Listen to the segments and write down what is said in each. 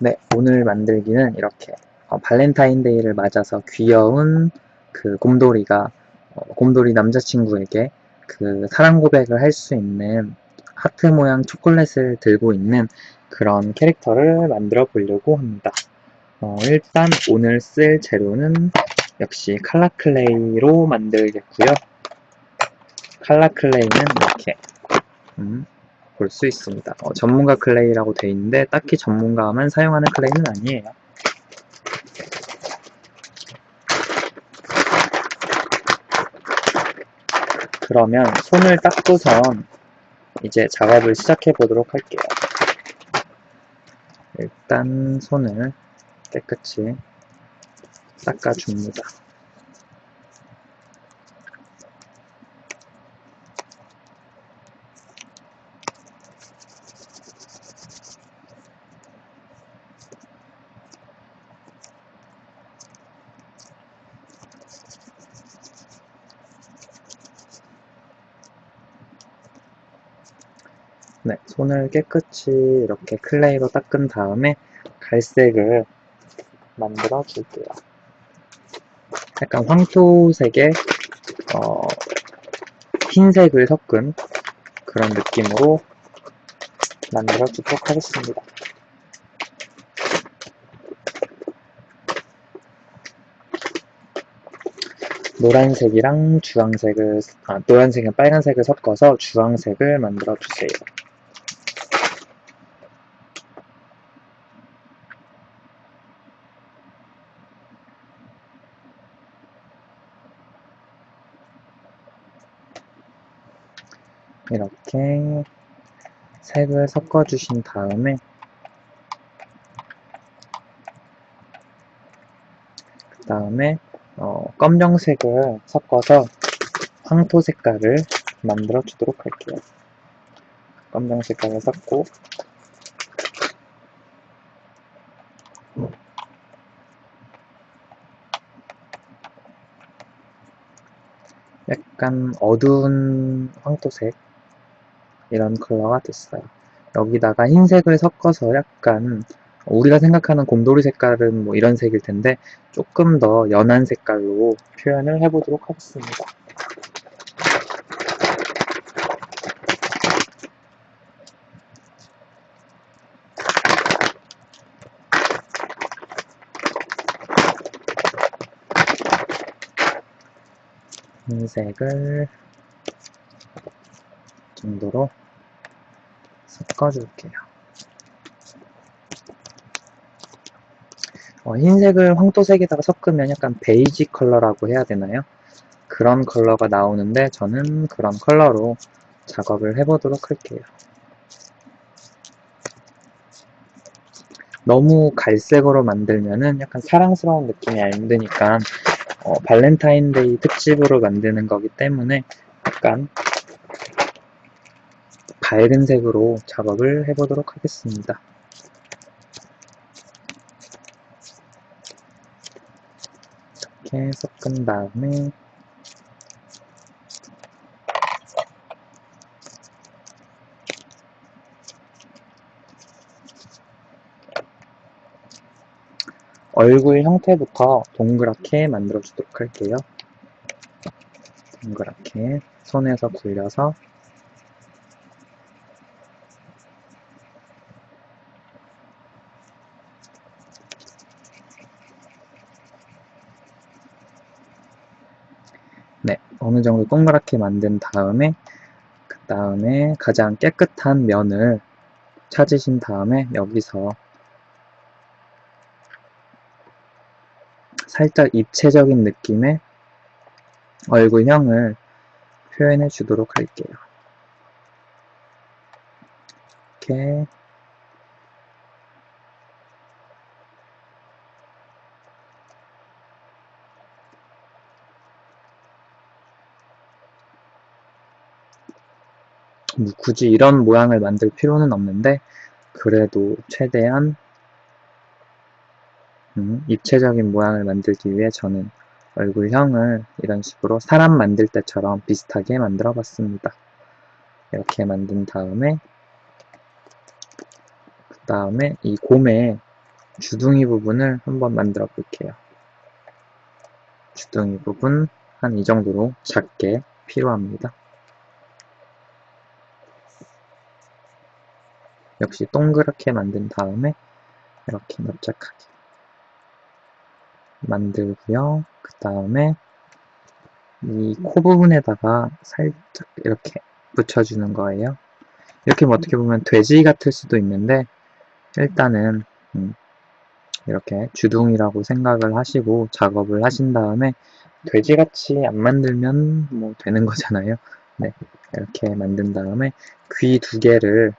네, 오늘 만들기는 이렇게 발렌타인데이를 맞아서 귀여운 그 곰돌이가 곰돌이 남자친구에게 그 사랑 고백을 할 수 있는 하트 모양 초콜릿을 들고 있는 그런 캐릭터를 만들어 보려고 합니다. 일단 오늘 쓸 재료는 역시 칼라클레이로 만들겠고요. 칼라클레이는 이렇게 볼 수 있습니다. 전문가 클레이라고 되어 있는데 딱히 전문가만 사용하는 클레이는 아니에요. 그러면 손을 닦고선 이제 작업을 시작해 보도록 할게요. 일단 손을 깨끗이 닦아줍니다. 네, 손을 깨끗이 이렇게 클레이로 닦은 다음에 갈색을 만들어 줄게요. 약간 황토색에 흰색을 섞은 그런 느낌으로 만들어 주도록 하겠습니다. 노란색이랑 주황색을, 노란색이랑 빨간색을 섞어서 주황색을 만들어 주세요. 이렇게 색을 섞어 주신 다음에 그 다음에 검정색을 섞어서 황토 색깔을 만들어 주도록 할게요. 검정 색깔을 섞고 약간 어두운 황토색 이런 컬러가 됐어요. 여기다가 흰색을 섞어서 약간 우리가 생각하는 곰돌이 색깔은 뭐 이런 색일 텐데 조금 더 연한 색깔로 표현을 해보도록 하겠습니다. 흰색을 정도로 섞어줄게요. 흰색을 황토색에다가 섞으면 약간 베이지 컬러라고 해야 되나요? 그런 컬러가 나오는데 저는 그런 컬러로 작업을 해보도록 할게요. 너무 갈색으로 만들면은 약간 사랑스러운 느낌이 안 드니까 발렌타인데이 특집으로 만드는 거기 때문에 약간 밝은 색으로 작업을 해보도록 하겠습니다. 이렇게 섞은 다음에 얼굴 형태부터 동그랗게 만들어 주도록 할게요. 동그랗게 손에서 굴려서 네, 어느 정도 동그랗게 만든 다음에 그 다음에 가장 깨끗한 면을 찾으신 다음에 여기서 살짝 입체적인 느낌의 얼굴형을 표현해 주도록 할게요. 이렇게 굳이 이런 모양을 만들 필요는 없는데 그래도 최대한 입체적인 모양을 만들기 위해 저는 얼굴형을 이런 식으로 사람 만들 때처럼 비슷하게 만들어 봤습니다. 이렇게 만든 다음에 그 다음에 이 곰의 주둥이 부분을 한번 만들어 볼게요. 주둥이 부분 한 이 정도로 작게 필요합니다. 역시 동그랗게 만든 다음에 이렇게 납작하게 만들고요. 그 다음에 이 코 부분에다가 살짝 이렇게 붙여주는 거예요. 이렇게 어떻게 보면 돼지 같을 수도 있는데 일단은 이렇게 주둥이라고 생각을 하시고 작업을 하신 다음에 돼지같이 안 만들면 뭐 되는 거잖아요. 네, 이렇게 만든 다음에 귀 두 개를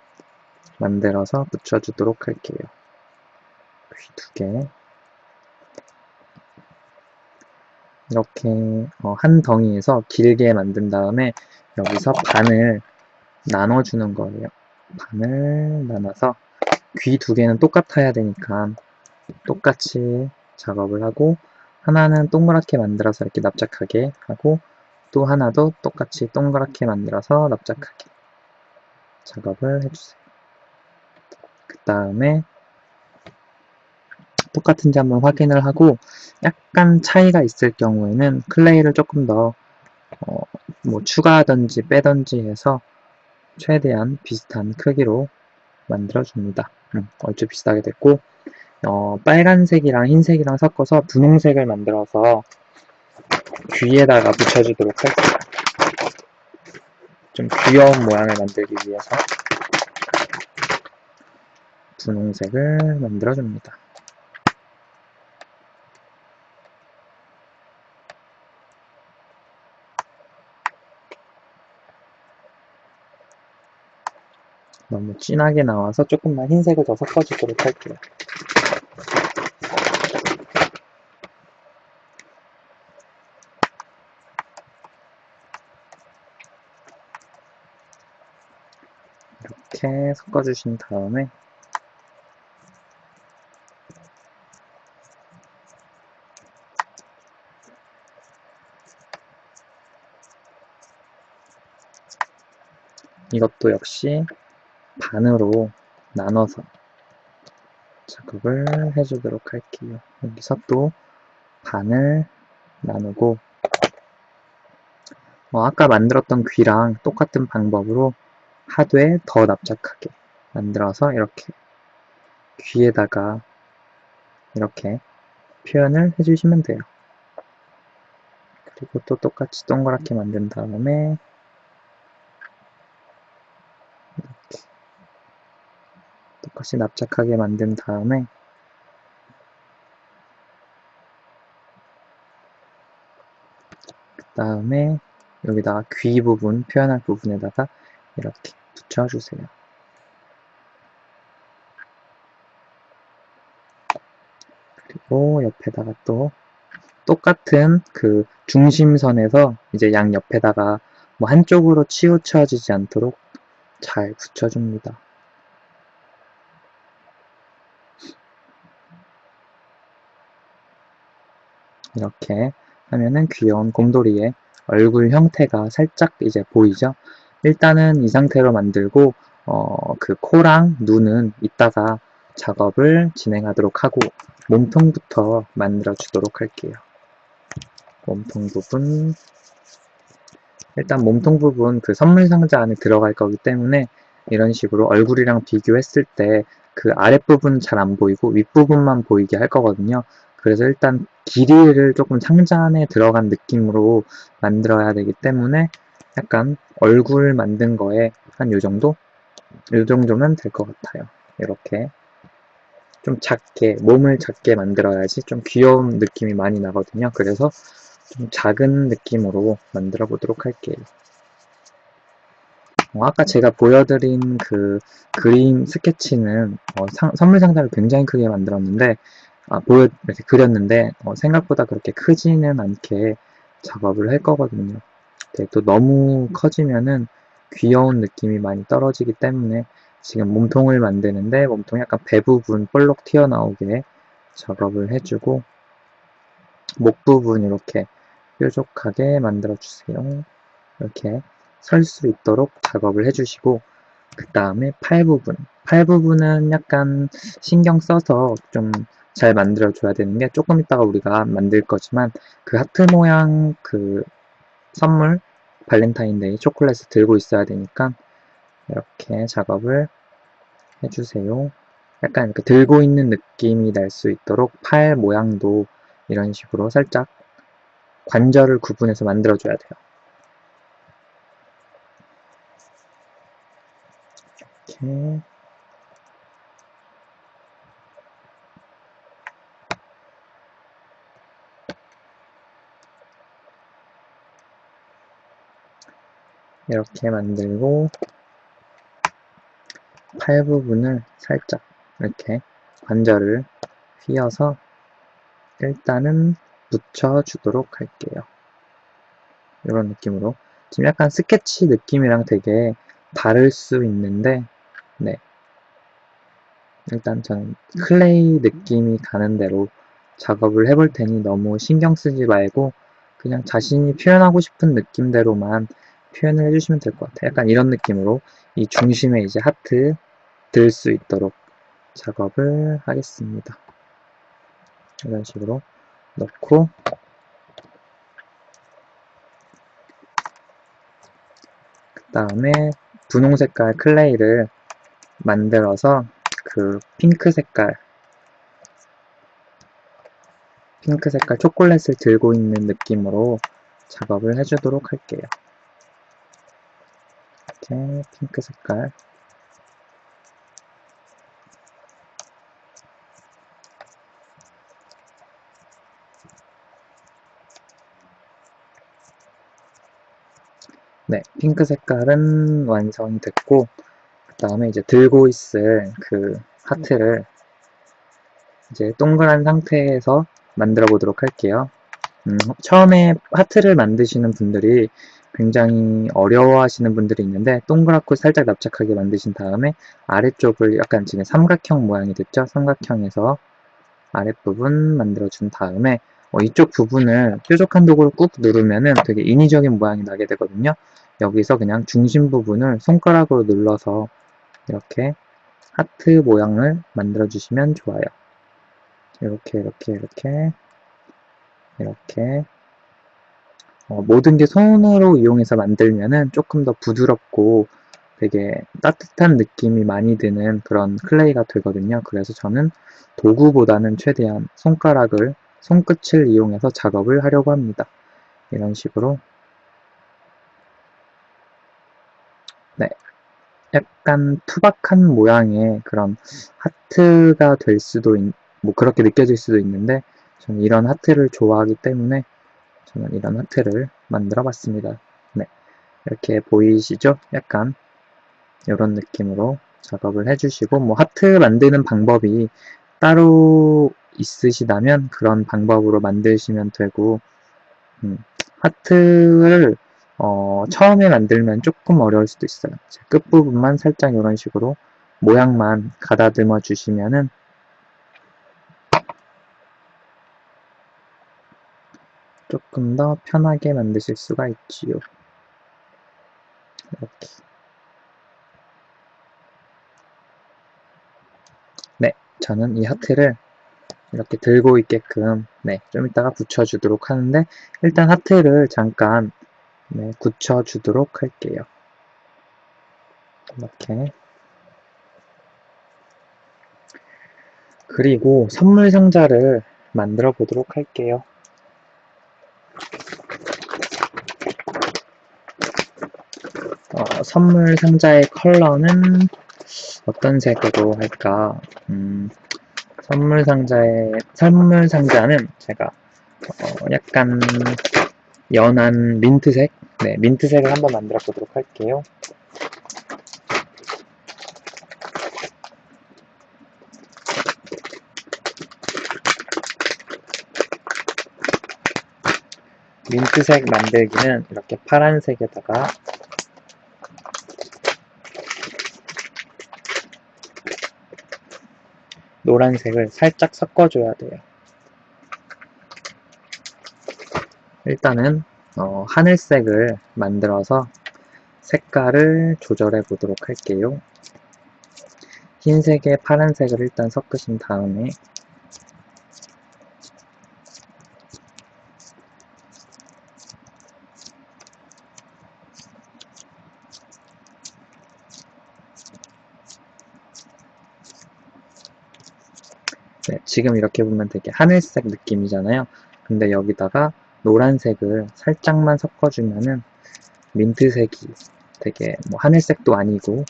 만들어서 붙여주도록 할게요. 귀 두 개. 이렇게 한 덩이에서 길게 만든 다음에 여기서 반을 나눠주는 거예요. 반을 나눠서 귀 두 개는 똑같아야 되니까 똑같이 작업을 하고 하나는 동그랗게 만들어서 이렇게 납작하게 하고 또 하나도 똑같이 동그랗게 만들어서 납작하게 작업을 해주세요. 그 다음에 똑같은지 한번 확인을 하고 약간 차이가 있을 경우에는 클레이를 조금 더 뭐 추가하든지 빼든지 해서 최대한 비슷한 크기로 만들어줍니다. 얼추 비슷하게 됐고 빨간색이랑 흰색이랑 섞어서 분홍색을 만들어서 귀에다가 붙여주도록 할게요. 좀 귀여운 모양을 만들기 위해서 분홍색을 만들어줍니다. 너무 진하게 나와서 조금만 흰색을 더 섞어주도록 할게요. 이렇게 섞어주신 다음에 이것도 역시 반으로 나눠서 작업을 해주도록 할게요. 여기서 또 반을 나누고 아까 만들었던 귀랑 똑같은 방법으로 하되 더 납작하게 만들어서 이렇게 귀에다가 이렇게 표현을 해주시면 돼요. 그리고 또 똑같이 동그랗게 만든 다음에 이렇게 똑같이 납작하게 만든 다음에 그 다음에 여기다가 귀 부분, 표현할 부분에다가 이렇게 붙여주세요. 그리고 옆에다가 또 똑같은 그 중심선에서 이제 양 옆에다가 뭐 한쪽으로 치우쳐지지 않도록 잘 붙여줍니다. 이렇게 하면은 귀여운 곰돌이의 얼굴 형태가 살짝 이제 보이죠? 일단은 이 상태로 만들고 그 코랑 눈은 이따가 작업을 진행하도록 하고 몸통부터 만들어 주도록 할게요. 몸통 부분 일단 몸통 부분 그 선물 상자 안에 들어갈 거기 때문에 이런 식으로 얼굴이랑 비교했을 때 그 아랫부분 잘 안 보이고 윗부분만 보이게 할 거거든요. 그래서 일단 길이를 조금 상자 안에 들어간 느낌으로 만들어야 되기 때문에 약간 얼굴 만든 거에 한 요정도? 요정도면 될 것 같아요. 이렇게 좀 작게, 몸을 작게 만들어야지 좀 귀여운 느낌이 많이 나거든요. 그래서 좀 작은 느낌으로 만들어 보도록 할게요. 아까 제가 보여드린 그 그림 스케치는 선물 상자를 굉장히 크게 만들었는데 이렇게 그렸는데 생각보다 그렇게 크지는 않게 작업을 할 거거든요. 또 너무 커지면은 귀여운 느낌이 많이 떨어지기 때문에 지금 몸통을 만드는데 몸통 약간 배 부분 볼록 튀어나오게 작업을 해주고 목 부분 이렇게 뾰족하게 만들어 주세요. 이렇게 설 수 있도록 작업을 해주시고 그 다음에 팔 부분. 팔 부분은 약간 신경 써서 좀 잘 만들어줘야 되는 게, 조금 이따가 우리가 만들 거지만 그 하트 모양 그 선물, 발렌타인데이 초콜릿을 들고 있어야 되니까 이렇게 작업을 해주세요. 약간 이렇게 들고 있는 느낌이 날 수 있도록 팔 모양도 이런 식으로 살짝 관절을 구분해서 만들어줘야 돼요. 이렇게. 이렇게 만들고 팔 부분을 살짝 이렇게 관절을 휘어서 일단은 붙여주도록 할게요. 이런 느낌으로. 지금 약간 스케치 느낌이랑 되게 다를 수 있는데, 네. 일단 저는 클레이 느낌이 가는 대로 작업을 해볼 테니 너무 신경 쓰지 말고 그냥 자신이 표현하고 싶은 느낌대로만 표현을 해주시면 될 것 같아요. 약간 이런 느낌으로 이 중심에 이제 하트 들 수 있도록 작업을 하겠습니다. 이런 식으로 넣고, 그 다음에 분홍 색깔 클레이를 만들어서 그 핑크 색깔 초콜릿을 들고 있는 느낌으로 작업을 해주도록 할게요. 이렇게 핑크 색깔. 네, 핑크 색깔은 완성이 됐고, 그 다음에 이제 들고 있을 그 하트를 이제 동그란 상태에서 만들어 보도록 할게요. 처음에 하트를 만드시는 분들이 굉장히 어려워하시는 분들이 있는데, 동그랗고 살짝 납작하게 만드신 다음에 아래쪽을 약간 지금 삼각형 모양이 됐죠? 삼각형에서 아랫부분 만들어준 다음에 이쪽 부분을 뾰족한 도구를 꾹 누르면은 되게 인위적인 모양이 나게 되거든요. 여기서 그냥 중심 부분을 손가락으로 눌러서 이렇게 하트 모양을 만들어 주시면 좋아요. 이렇게 모든 게 손으로 이용해서 만들면은 조금 더 부드럽고 되게 따뜻한 느낌이 많이 드는 그런 클레이가 되거든요. 그래서 저는 도구보다는 최대한 손끝을 이용해서 작업을 하려고 합니다. 이런 식으로. 네, 약간 투박한 모양의 그런 하트가 될 수도 뭐 그렇게 느껴질 수도 있는데, 저는 이런 하트를 좋아하기 때문에 저는 이런 하트를 만들어 봤습니다. 네, 이렇게 보이시죠? 약간 이런 느낌으로 작업을 해주시고, 뭐 하트 만드는 방법이 따로 있으시다면 그런 방법으로 만드시면 되고, 하트를 처음에 만들면 조금 어려울 수도 있어요. 끝부분만 살짝 이런 식으로 모양만 가다듬어 주시면은 조금 더 편하게 만드실 수가 있지요. 이렇게. 네, 저는 이 하트를 이렇게 들고 있게끔 좀 이따가 붙여주도록 하는데, 일단 하트를 잠깐 굳혀주도록 할게요. 이렇게. 그리고 선물 상자를 만들어 보도록 할게요. 선물 상자의 컬러는 어떤 색으로 할까? 선물 상자는 제가 약간 연한 민트색, 민트색을 한번 만들어 보도록 할게요. 민트색 만들기는 이렇게 파란색에다가 노란색을 살짝 섞어줘야 돼요. 일단은 하늘색을 만들어서 색깔을 조절해 보도록 할게요. 흰색에 파란색을 일단 섞으신 다음에 네, 지금 이렇게 보면 되게 하늘색 느낌이잖아요. 근데 여기다가 노란색을 살짝만 섞어주면은 민트색이 되게 뭐 하늘색도 아니고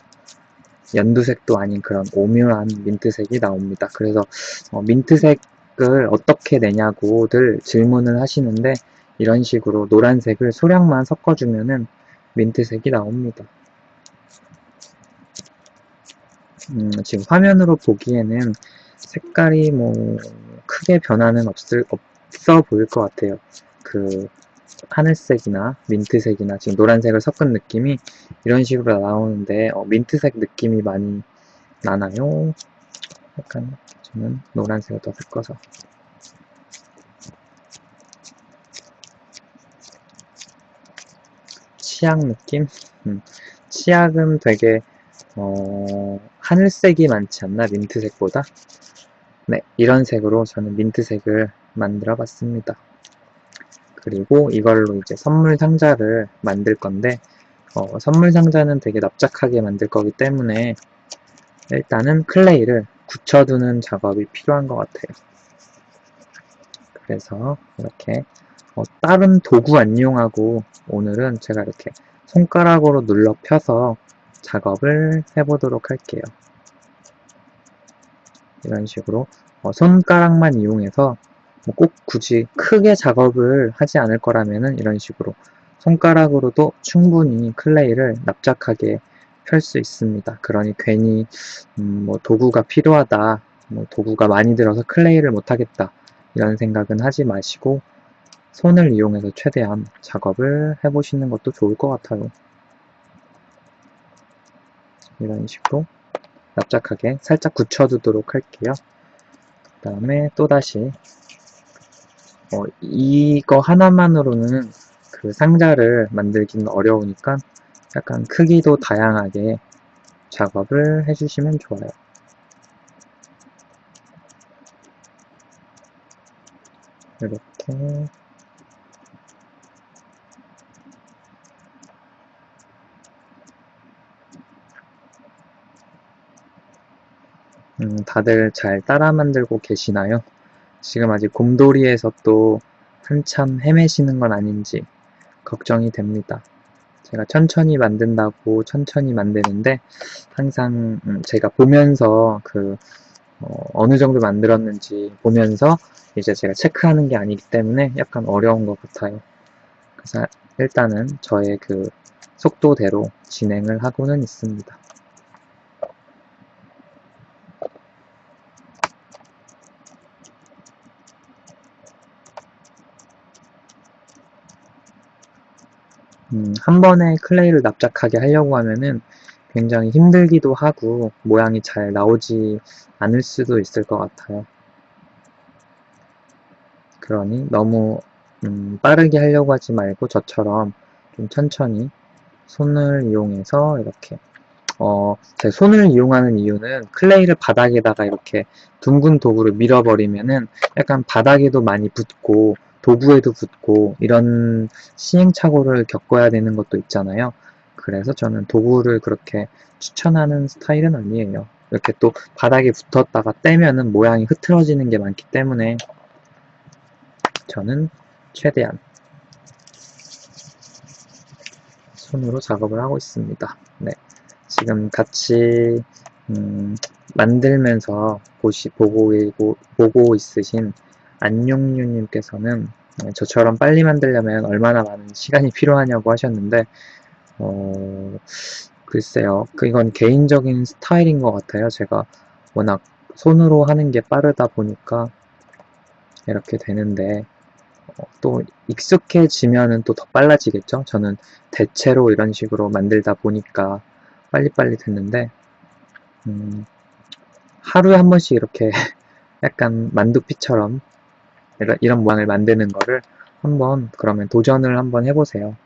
연두색도 아닌 그런 오묘한 민트색이 나옵니다. 그래서 민트색을 어떻게 내냐고들 질문을 하시는데 이런 식으로 노란색을 소량만 섞어주면은 민트색이 나옵니다. 지금 화면으로 보기에는 색깔이 뭐 크게 변화는 없어 보일 것 같아요. 그 하늘색이나 민트색이나 지금 노란색을 섞은 느낌이 이런 식으로 나오는데 민트색 느낌이 많이 나나요? 약간 저는 노란색을 더 섞어서 치약 느낌? 치약은 되게 하늘색이 많지 않나? 민트색보다? 네, 이런 색으로 저는 민트색을 만들어 봤습니다. 그리고 이걸로 이제 선물 상자를 만들 건데 선물 상자는 되게 납작하게 만들 거기 때문에 일단은 클레이를 굳혀두는 작업이 필요한 것 같아요. 그래서 이렇게 다른 도구 안 이용하고 오늘은 제가 이렇게 손가락으로 눌러 펴서 작업을 해보도록 할게요. 이런 식으로 손가락만 이용해서 꼭 굳이 크게 작업을 하지 않을 거라면은 이런 식으로 손가락으로도 충분히 클레이를 납작하게 펼 수 있습니다. 그러니 괜히 뭐 도구가 필요하다, 뭐 도구가 많이 들어서 클레이를 못하겠다 이런 생각은 하지 마시고 손을 이용해서 최대한 작업을 해보시는 것도 좋을 것 같아요. 이런 식으로 납작하게 살짝 굳혀두도록 할게요. 그 다음에 또다시 이거 하나만으로는 그 상자를 만들기는 어려우니까 약간 크기도 다양하게 작업을 해주시면 좋아요. 이렇게 다들 잘 따라 만들고 계시나요? 지금 아직 곰돌이에서 또 한참 헤매시는 건 아닌지 걱정이 됩니다. 제가 천천히 만든다고 천천히 만드는데 항상 제가 보면서 어느 정도 만들었는지 보면서 이제 제가 체크하는 게 아니기 때문에 약간 어려운 것 같아요. 그래서 일단은 저의 그 속도대로 진행을 하고는 있습니다. 한 번에 클레이를 납작하게 하려고 하면은 굉장히 힘들기도 하고 모양이 잘 나오지 않을 수도 있을 것 같아요. 그러니 너무 빠르게 하려고 하지 말고 저처럼 좀 천천히 손을 이용해서 이렇게 제 손을 이용하는 이유는 클레이를 바닥에다가 이렇게 둥근 도구를 밀어버리면은 약간 바닥에도 많이 붙고 도구에도 붙고 이런 시행착오를 겪어야 되는 것도 있잖아요. 그래서 저는 도구를 그렇게 추천하는 스타일은 아니에요. 이렇게 또 바닥에 붙었다가 떼면은 모양이 흐트러지는 게 많기 때문에 저는 최대한 손으로 작업을 하고 있습니다. 네. 지금 같이 만들면서 보고 있으신 안용유님께서는 저처럼 빨리 만들려면 얼마나 많은 시간이 필요하냐고 하셨는데 글쎄요. 이건 개인적인 스타일인 것 같아요. 제가 워낙 손으로 하는 게 빠르다 보니까 이렇게 되는데 또 익숙해지면은 또 더 빨라지겠죠? 저는 대체로 이런 식으로 만들다 보니까 빨리빨리 됐는데 하루에 한 번씩 이렇게 약간 만두피처럼 이런 모양을 만드는 거를 한번 그러면 도전을 한번 해보세요.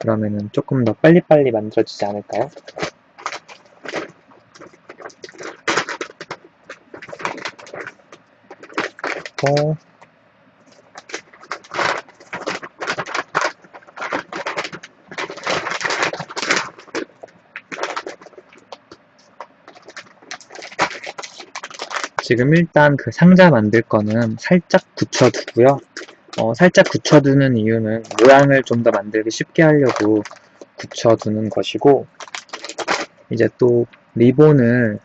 그러면은 조금 더 빨리빨리 만들어지지 않을까요? 어, 지금 일단 그 상자 만들 거는 살짝 굳혀두고요. 살짝 굳혀두는 이유는 모양을 좀 더 만들기 쉽게 하려고 굳혀두는 것이고, 이제 또 리본을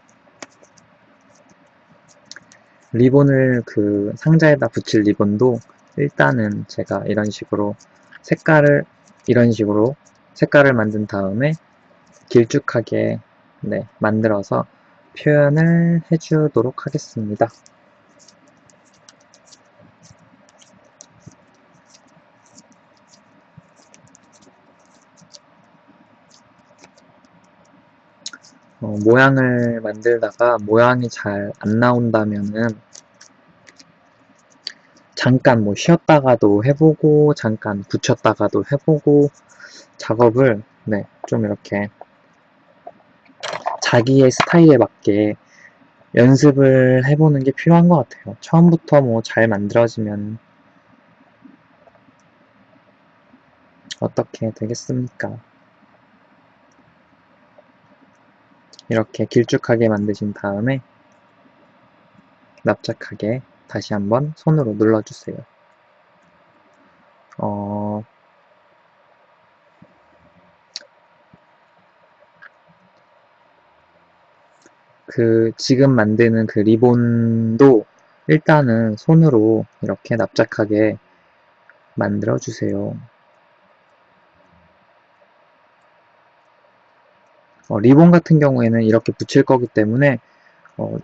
그 상자에다 붙일 리본도 일단은 제가 이런 식으로 색깔을 만든 다음에 길쭉하게 만들어서 표현을 해주도록 하겠습니다. 모양을 만들다가 모양이 잘 안 나온다면은 잠깐 뭐 쉬었다가도 해보고 잠깐 붙였다가도 해보고 작업을 좀 이렇게 자기의 스타일에 맞게 연습을 해보는 게 필요한 것 같아요. 처음부터 뭐 잘 만들어지면 어떻게 되겠습니까? 이렇게 길쭉하게 만드신 다음에 납작하게 다시 한번 손으로 눌러주세요. 지금 만드는 그 리본도 일단은 손으로 이렇게 납작하게 만들어주세요. 리본 같은 경우에는 이렇게 붙일 거기 때문에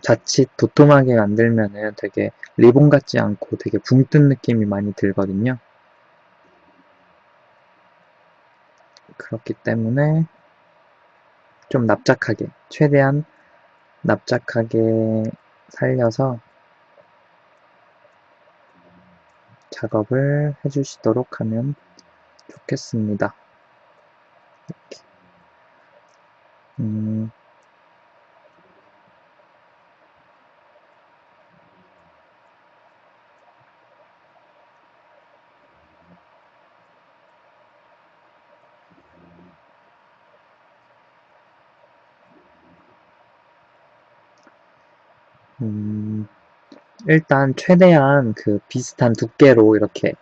자칫 도톰하게 만들면은 되게 리본 같지 않고 되게 붕 뜬 느낌이 많이 들거든요. 그렇기 때문에 좀 납작하게, 최대한 납작하게 살려서 작업을 해주시도록 하면 좋겠습니다. 이렇게. 일단 최대한 그 비슷한 두께로 이렇게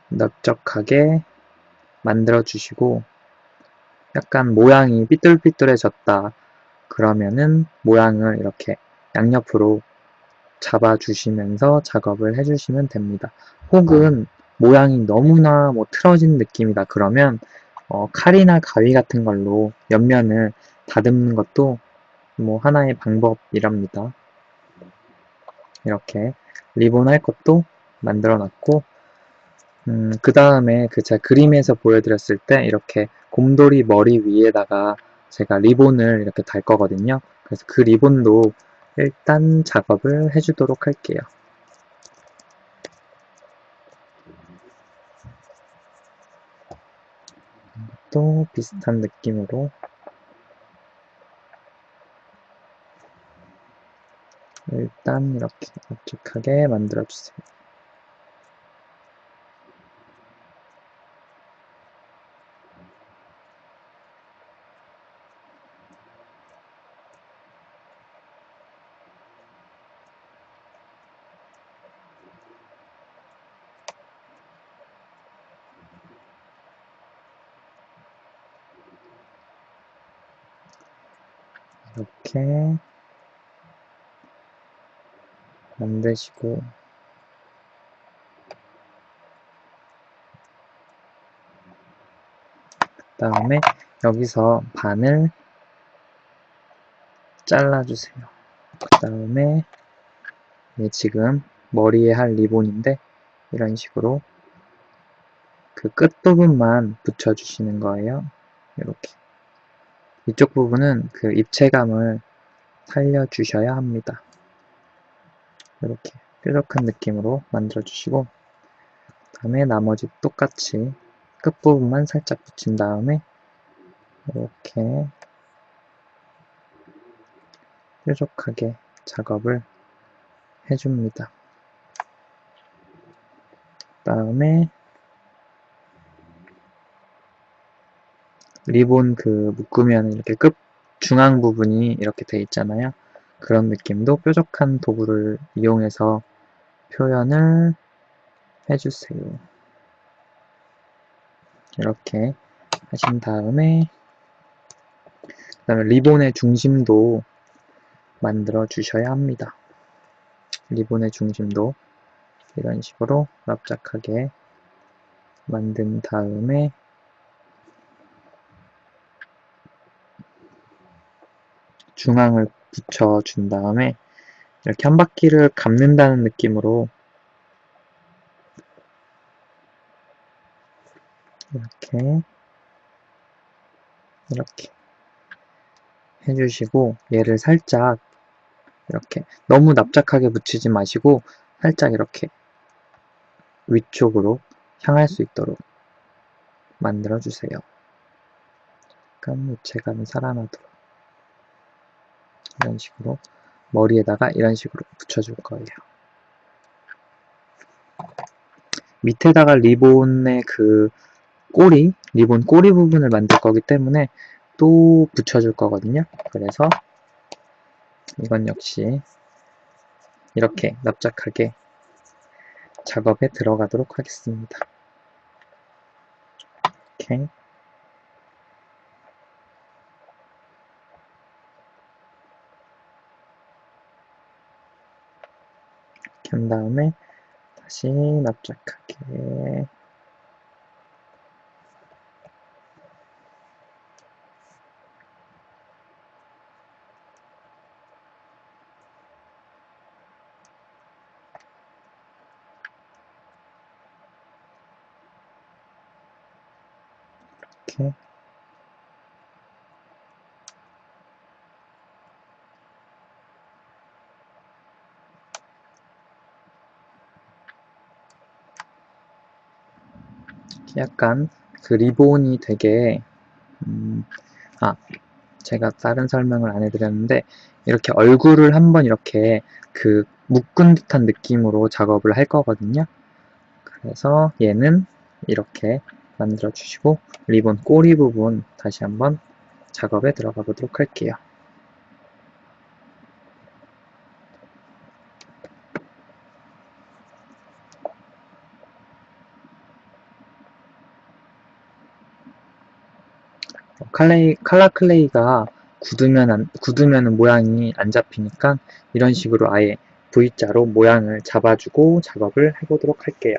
넓적하게 만들어 주시고, 약간 모양이 삐뚤삐뚤해졌다 그러면은 모양을 이렇게 양옆으로 잡아 주시면서 작업을 해 주시면 됩니다. 혹은 모양이 너무나 뭐 틀어진 느낌이다 그러면 칼이나 가위 같은 걸로 옆면을 다듬는 것도 뭐 하나의 방법이랍니다. 이렇게 리본 할 것도 만들어 놨고, 그 다음에 제가 그림에서 보여드렸을 때 이렇게 곰돌이 머리 위에다가 제가 리본을 이렇게 달 거거든요. 그래서 그 리본도 일단 작업을 해주도록 할게요. 또 비슷한 느낌으로 일단 이렇게 납작하게 만들어주세요. 이렇게 만드시고, 그 다음에 여기서 반을 잘라주세요. 그 다음에 지금 머리에 할 리본인데 이런 식으로 그 끝부분만 붙여주시는 거예요. 이렇게. 이쪽 부분은 그 입체감을 살려주셔야 합니다. 이렇게 뾰족한 느낌으로 만들어주시고, 그 다음에 나머지 똑같이 끝부분만 살짝 붙인 다음에 이렇게 뾰족하게 작업을 해줍니다. 다음에 리본 묶으면 이렇게 끝 중앙 부분이 이렇게 돼 있잖아요. 그런 느낌도 뾰족한 도구를 이용해서 표현을 해주세요. 이렇게 하신 다음에 그다음에 리본의 중심도 만들어 주셔야 합니다. 리본의 중심도 이런 식으로 납작하게 만든 다음에 중앙을 붙여준 다음에 이렇게 한 바퀴를 감는다는 느낌으로 이렇게 해주시고 얘를 살짝 이렇게 너무 납작하게 붙이지 마시고 살짝 이렇게 위쪽으로 향할 수 있도록 만들어주세요. 약간 입체감이 살아나도록 이런 식으로 머리에다가 이런 식으로 붙여줄 거예요. 밑에다가 리본의 리본 꼬리 부분을 만들 거기 때문에 또 붙여줄 거거든요. 그래서 이건 역시 이렇게 납작하게 작업에 들어가도록 하겠습니다. 이렇게 한 다음에 다시 납작하게 이렇게 약간 리본이 되게 제가 다른 설명을 안 해드렸는데 이렇게 얼굴을 한번 이렇게 묶은 듯한 느낌으로 작업을 할 거거든요. 그래서 얘는 이렇게 만들어 주시고 리본 꼬리 부분 다시 한번 작업에 들어가 보도록 할게요. 칼라 클레이가 굳으면 모양이 안 잡히니까 이런 식으로 아예 V자로 모양을 잡아주고 작업을 해보도록 할게요.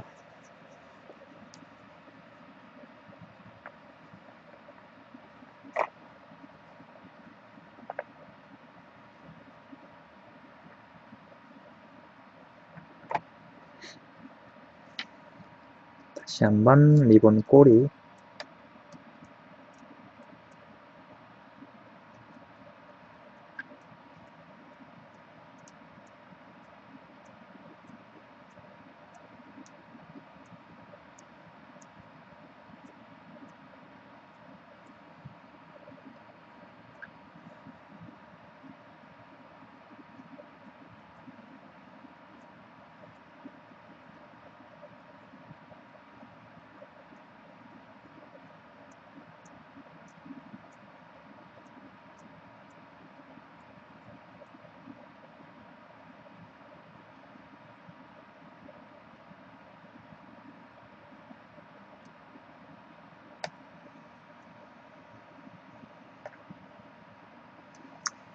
다시 한번 리본 꼬리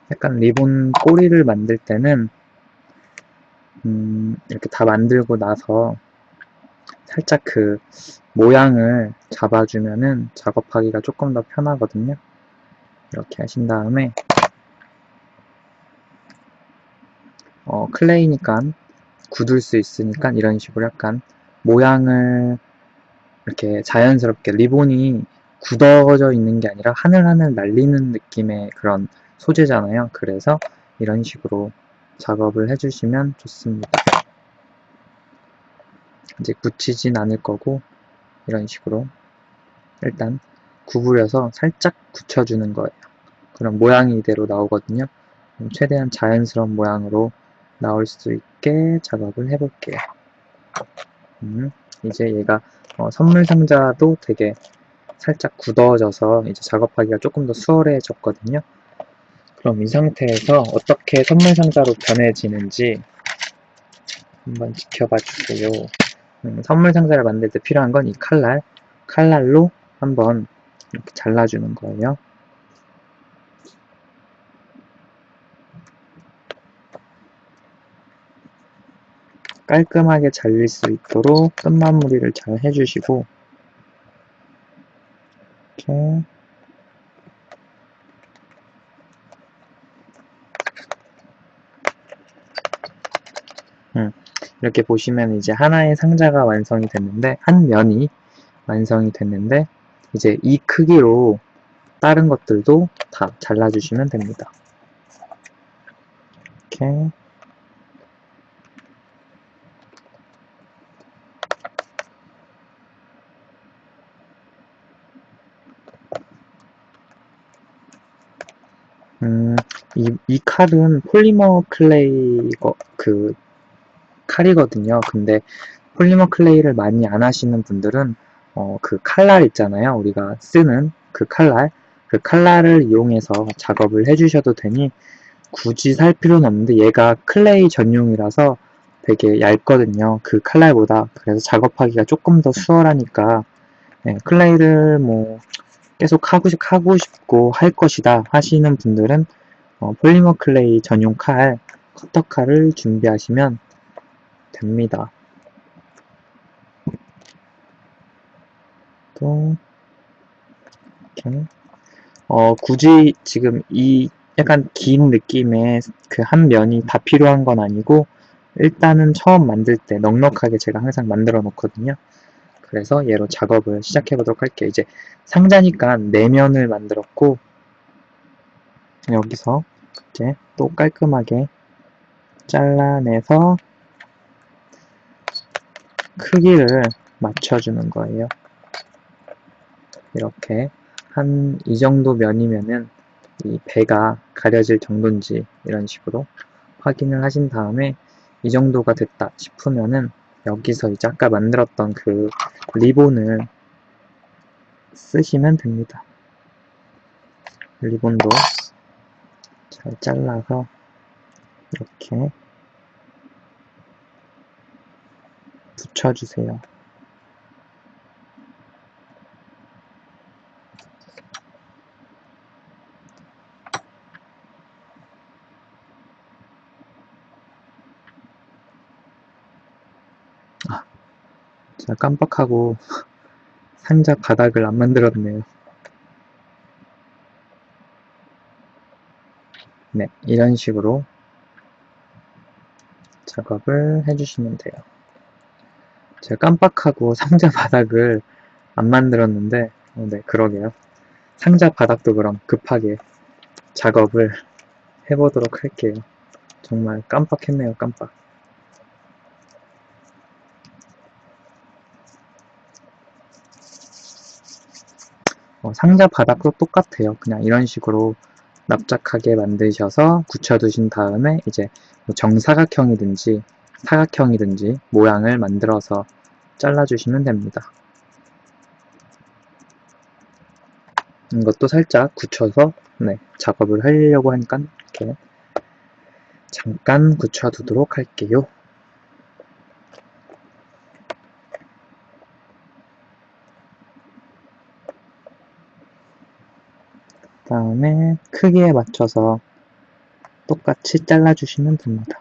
약간 리본 꼬리를 만들 때는 이렇게 다 만들고 나서 살짝 모양을 잡아주면은 작업하기가 조금 더 편하거든요. 이렇게 하신 다음에 클레이니까 굳을 수 있으니까 이런 식으로 약간 모양을 이렇게 자연스럽게 리본이 굳어져 있는 게 아니라 하늘하늘 날리는 느낌의 그런 소재잖아요. 그래서 이런 식으로 작업을 해주시면 좋습니다. 이제 굳히진 않을 거고 이런 식으로 일단 구부려서 살짝 굳혀주는 거예요. 그럼 모양이 이대로 나오거든요. 최대한 자연스러운 모양으로 나올 수 있게 작업을 해볼게요. 이제 얘가 선물 상자도 되게 살짝 굳어져서 이제 작업하기가 조금 더 수월해졌거든요. 그럼 이 상태에서 어떻게 선물 상자로 변해지는지 한번 지켜봐 주세요. 선물 상자를 만들 때 필요한 건 이 칼날로 한번 이렇게 잘라주는 거예요. 깔끔하게 잘릴 수 있도록 끝마무리를 잘 해주시고, 이렇게 이렇게 보시면 이제 하나의 상자가 완성이 됐는데, 한 면이 완성이 됐는데, 이제 이 크기로 다른 것들도 다 잘라주시면 됩니다. 이렇게 이 칼은 폴리머 클레이 칼이거든요. 근데 폴리머 클레이를 많이 안 하시는 분들은 그 칼날 있잖아요. 우리가 쓰는 그 칼날을 이용해서 작업을 해주셔도 되니 굳이 살 필요는 없는데 얘가 클레이 전용이라서 되게 얇거든요. 그 칼날보다. 그래서 작업하기가 조금 더 수월하니까 클레이를 뭐 계속 하고 싶고 할 것이다 하시는 분들은 폴리머 클레이 전용 커터 칼을 준비하시면 됩니다. 또 이렇게 굳이 지금 이 약간 긴 느낌의 그 한 면이 다 필요한 건 아니고 일단은 처음 만들 때 넉넉하게 제가 항상 만들어 놓거든요. 그래서 얘로 작업을 시작해 보도록 할게요. 이제 상자니까 4면을 만들었고 여기서 이제 또 깔끔하게 잘라내서 크기를 맞춰주는 거예요. 이렇게 한 이 정도 면이면은 이 배가 가려질 정도인지 이런 식으로 확인을 하신 다음에 이 정도가 됐다 싶으면은 여기서 이제 아까 만들었던 그 리본을 쓰시면 됩니다. 리본도 잘 잘라서 이렇게 붙여주세요. 제가 깜빡하고 상자 바닥을 안 만들었네요. 네, 이런 식으로 작업을 해주시면 돼요. 제가 깜빡하고 상자 바닥을 안 만들었는데 네, 그러게요. 상자 바닥도 그럼 급하게 작업을 해보도록 할게요. 정말 깜빡했네요, 깜빡. 상자 바닥도 똑같아요. 그냥 이런 식으로 납작하게 만드셔서 굳혀두신 다음에 이제 뭐 정사각형이든지 사각형이든지 모양을 만들어서 잘라주시면 됩니다. 이것도 살짝 굳혀서 작업을 하려고 하니까 이렇게 잠깐 굳혀두도록 할게요. 그 다음에 크기에 맞춰서 똑같이 잘라주시면 됩니다.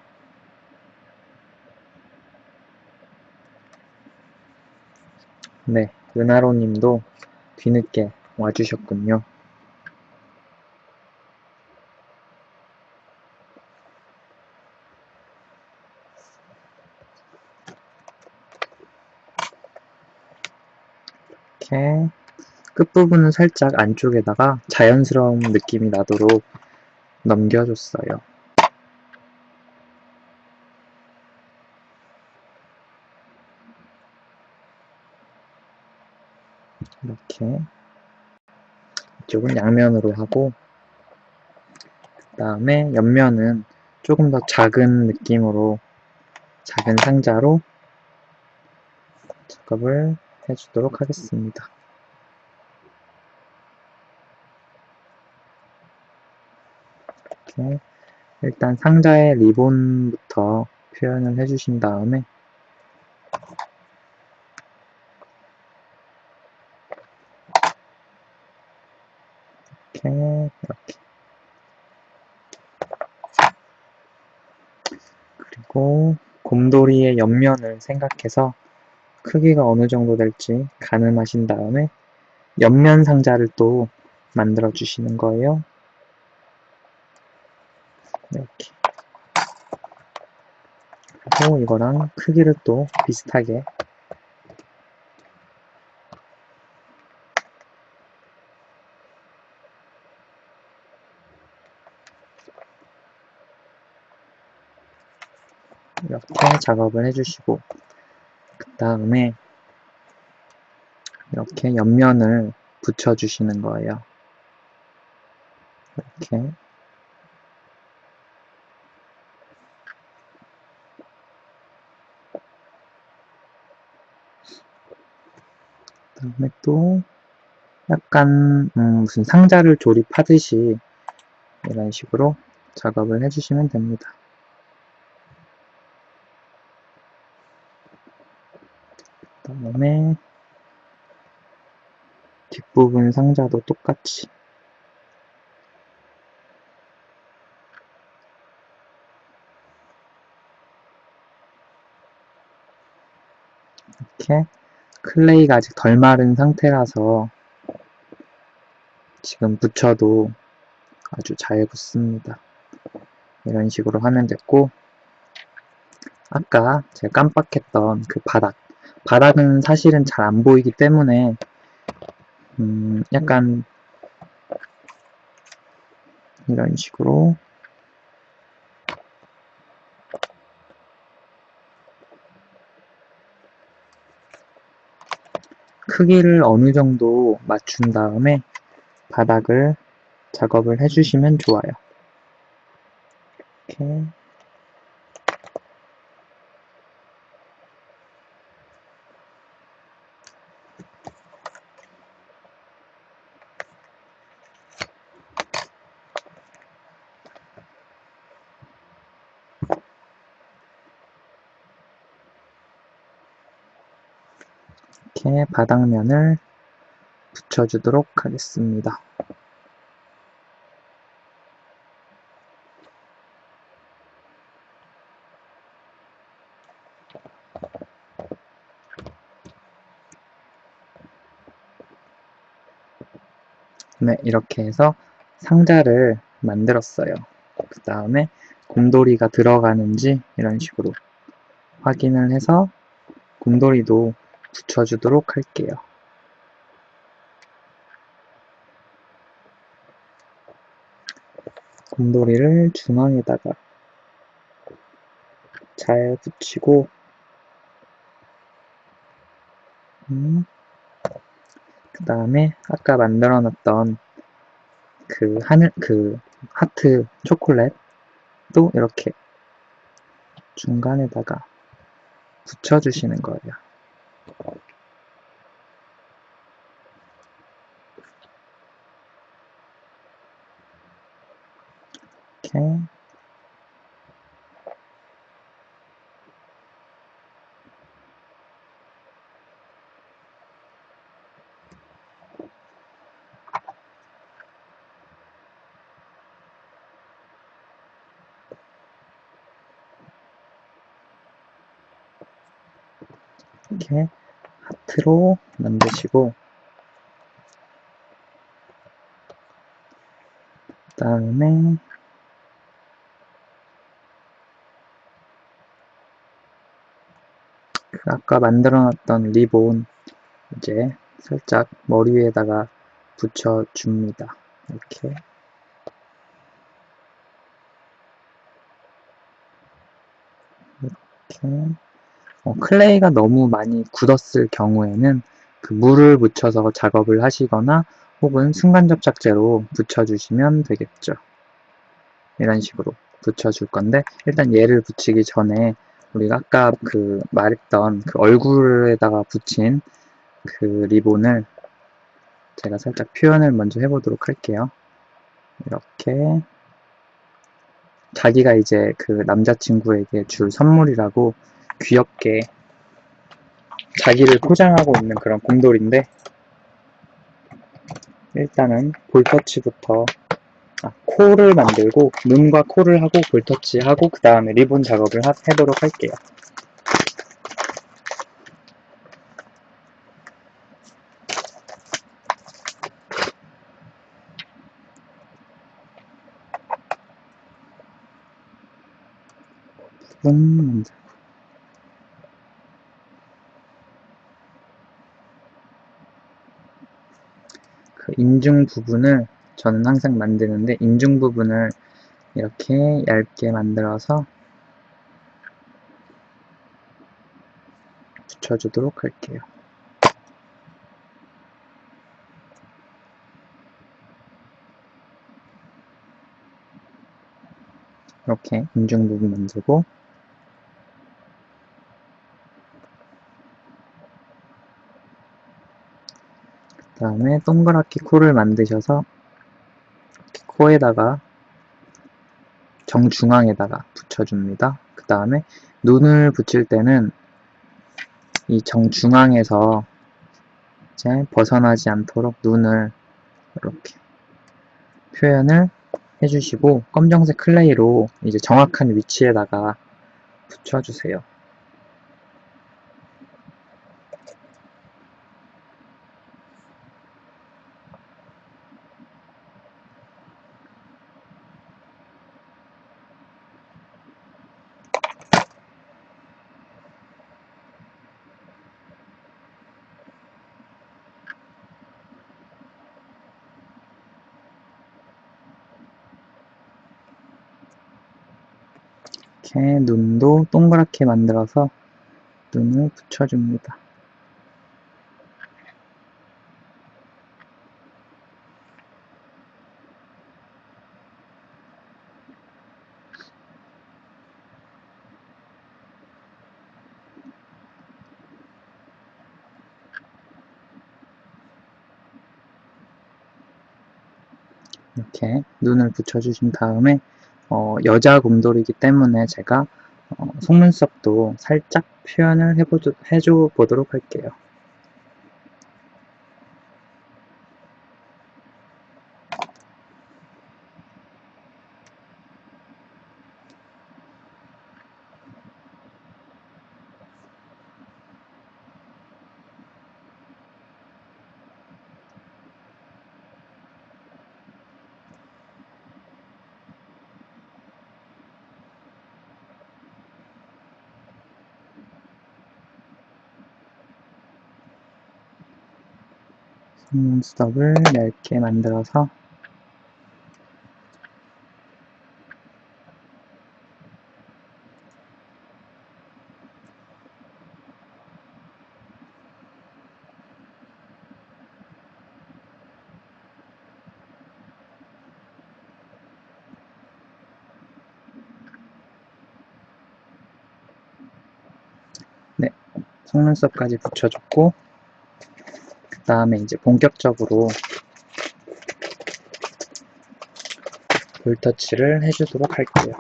네, 은하로님도 뒤늦게 와주셨군요. 이렇게 끝부분은 살짝 안쪽에다가 자연스러운 느낌이 나도록 넘겨줬어요. 이렇게 이쪽은 양면으로 하고, 그 다음에 옆면은 조금 더 작은 느낌으로 작은 상자로 작업을 해주도록 하겠습니다. 이렇게 일단 상자의 리본부터 표현을 해주신 다음에 이렇게 그리고 곰돌이의 옆면을 생각해서 크기가 어느 정도 될지 가늠하신 다음에 옆면 상자를 또 만들어 주시는 거예요. 이렇게. 그리고 이거랑 크기를 또 비슷하게 이렇게 작업을 해주시고, 그 다음에 이렇게 옆면을 붙여주시는 거예요. 이렇게. 그 다음에 또 약간 무슨 상자를 조립하듯이 이런 식으로 작업을 해주시면 됩니다. 그 다음에 뒷부분 상자도 똑같이 이렇게. 클레이가 아직 덜 마른 상태라서 지금 붙여도 아주 잘 붙습니다. 이런 식으로 하면 됐고, 아까 제가 깜빡했던 그 바닥은 사실은 잘 안 보이기 때문에 약간 이런 식으로 크기를 어느 정도 맞춘 다음에 바닥을 작업을 해주시면 좋아요. 이렇게. 이렇게 바닥면을 붙여주도록 하겠습니다. 네, 이렇게 해서 상자를 만들었어요. 그 다음에 곰돌이가 들어가는지 이런 식으로 확인을 해서 곰돌이도 붙여주도록 할게요. 곰돌이를 중앙에다가 잘 붙이고, 그 다음에 아까 만들어 놨던 그 하트 초콜릿도 이렇게 중간에다가 붙여주시는 거예요. 이렇게. 이렇게 하트로 만드시고, 그 다음에 아까 만들어놨던 리본 이제 살짝 머리 위에다가 붙여줍니다. 이렇게. 이렇게. 클레이가 너무 많이 굳었을 경우에는 그 물을 묻혀서 작업을 하시거나 혹은 순간접착제로 붙여주시면 되겠죠. 이런 식으로 붙여줄 건데, 일단 얘를 붙이기 전에 우리가 아까 그 말했던 그 얼굴에다가 붙인 그 리본을 제가 살짝 표현을 먼저 해보도록 할게요. 이렇게 자기가 이제 그 남자친구에게 줄 선물이라고 귀엽게 자기를 포장하고 있는 그런 곰돌인데, 일단은 볼터치부터 코를 만들고 눈과 코를 하고 볼터치하고 그 다음에 리본 작업을 해보도록 할게요. 그 인중 부분을 저는 항상 만드는데, 인중 부분을 이렇게 얇게 만들어서 붙여주도록 할게요. 이렇게 인중 부분 만들고, 그 다음에 동그랗게 코를 만드셔서 코에다가 정중앙에다가 붙여줍니다. 그 다음에 눈을 붙일 때는 이 정중앙에서 이제 벗어나지 않도록 눈을 이렇게 표현을 해주시고, 검정색 클레이로 이제 정확한 위치에다가 붙여주세요. 이렇게 눈도 동그랗게 만들어서 눈을 붙여줍니다. 이렇게 눈을 붙여주신 다음에 여자 곰돌이기 때문에 제가 속눈썹도 살짝 표현을 해줘 보도록 할게요. 속눈썹을 얇게 만들어서 네, 속눈썹까지 붙여줬고, 그 다음에 이제 본격적으로 볼터치를 해주도록 할게요.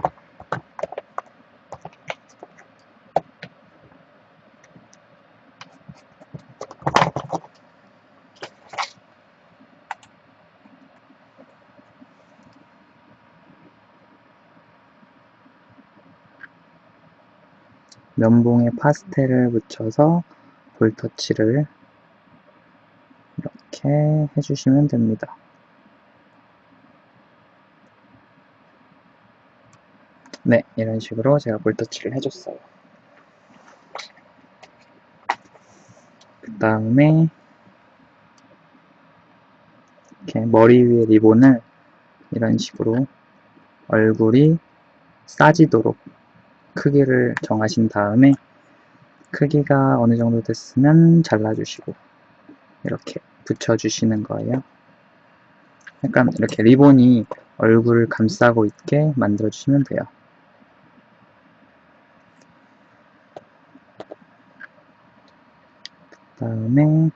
면봉에 파스텔을 묻혀서 볼터치를 이렇게 해주시면 됩니다. 네, 이런 식으로 제가 볼터치를 해줬어요. 그 다음에 이렇게 머리 위에 리본을 이런 식으로 얼굴이 싸지도록 크기를 정하신 다음에, 크기가 어느 정도 됐으면 잘라주시고, 이렇게 붙여주시는 거예요. 약간 이렇게 리본이 얼굴을 감싸고 있게 만들어주시면 돼요. 그 다음에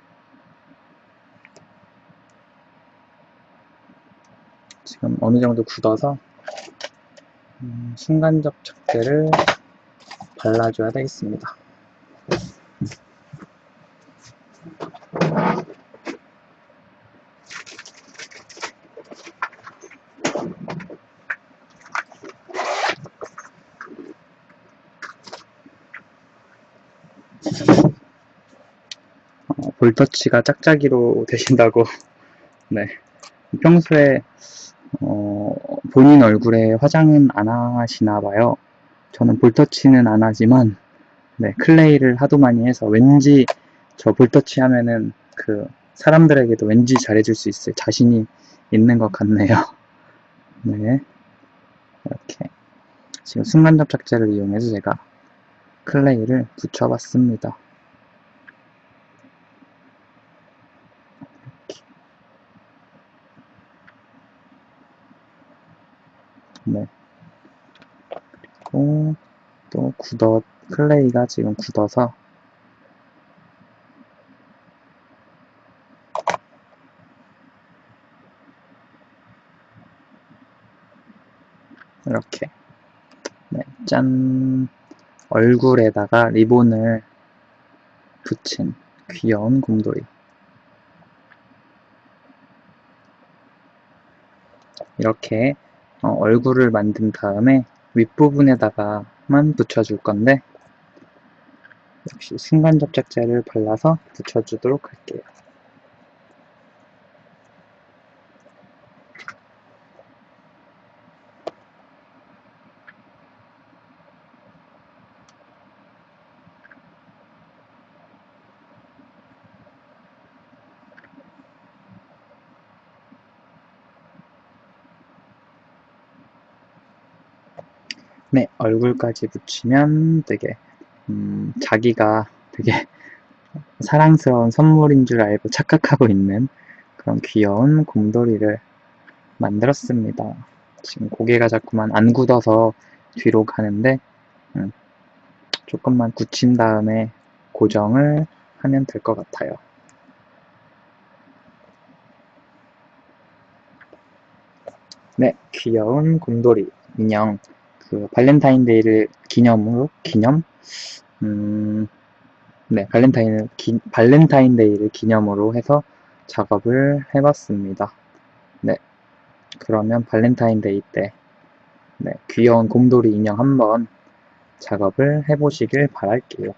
지금 어느 정도 굳어서 순간 접착제를 발라줘야 되겠습니다. 볼터치가 짝짝이로 되신다고. 네. 평소에 본인 얼굴에 화장은 안 하시나 봐요. 저는 볼터치는 안 하지만 네, 클레이를 하도 많이 해서 왠지 저 볼터치 하면은 그 사람들에게도 왠지 잘해줄 수 있을 자신이 있는 것 같네요. 네, 이렇게 지금 순간 접착제를 이용해서 제가 클레이를 붙여봤습니다. 네, 그리고 또 클레이가 지금 굳어서 이렇게 네, 짠! 얼굴에다가 리본을 붙인 귀여운 곰돌이. 이렇게 얼굴을 만든 다음에 윗부분에다가만 붙여줄 건데 역시 순간 접착제를 발라서 붙여주도록 할게요. 네, 얼굴까지 붙이면 되게 자기가 되게 사랑스러운 선물인 줄 알고 착각하고 있는 그런 귀여운 곰돌이를 만들었습니다. 지금 고개가 자꾸만 안 굳어서 뒤로 가는데 조금만 굳힌 다음에 고정을 하면 될 것 같아요. 네, 귀여운 곰돌이 인형 그 발렌타인데이를 네, 발렌타인데이를 기념으로 해서 작업을 해봤습니다. 네, 그러면 발렌타인데이 때 네, 귀여운 곰돌이 인형 한번 작업을 해보시길 바랄게요.